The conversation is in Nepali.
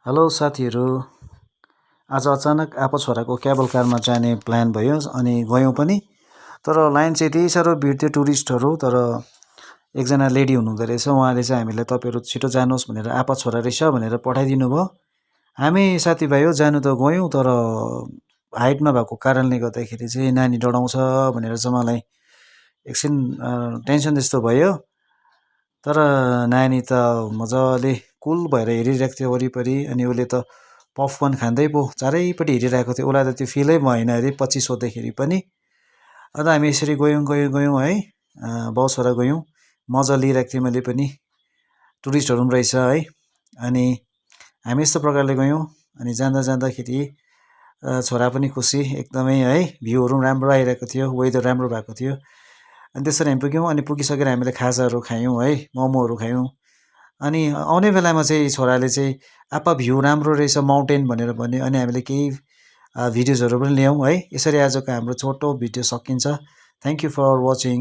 हेलो साथीहरू। आज अचानक आपा छोराको क्याबल कारमा जाने प्लान भयो अनि गयौँ पनि। तर लाइन चाहिँ यति साह्रो भिड थियो टुरिस्टहरू। तर एकजना लेडी हुनुहुँदो रहेछ, उहाँले चाहिँ हामीलाई तपाईँहरू छिटो जानुहोस् भनेर आपा छोरा रहेछ भनेर पठाइदिनु भयो। हामी साथीभाइ हो जानु त गयौँ, तर हाइटमा भएको कारणले गर्दाखेरि चाहिँ नानी डढाउँछ भनेर चाहिँ मलाई एकछिन टेन्सन जस्तो भयो। तर नानी त मजाले कुल भएर हेरिरहेको थियो वरिपरि, अनि उसले त पपकर्न खाँदै पो चारैपट्टि हेरिरहेको थियो। उसलाई त त्यो फिलै भएन अरे पछि सोद्धाखेरि पनि। अन्त हामी यसरी गयौँ है, बाउ छोरा गयौँ, मजा लिइरहेको थिएँ मैले पनि, टुरिस्टहरू पनि रहेछ है। अनि हामी यस्तो प्रकारले गयौँ, अनि जाँदाखेरि छोरा पनि खुसी एकदमै है, भ्यूहरू पनि राम्रो आइरहेको थियो, वेदर राम्रो भएको थियो। अनि त्यसरी हामी पुग्यौँ, अनि पुगिसकेर हामीले खाजाहरू खायौँ है, मोमोहरू खायौँ। अनि आउने बेलामा चाहिँ छोराले चाहिँ आपा भ्यू राम्रो रहेछ माउन्टेन भनेर भन्यो। अनि हामीले केही भिडियोजहरू पनि ल्यायौँ है। यसरी आजको हाम्रो छोटो भिडियो सकिन्छ। Thank you for watching.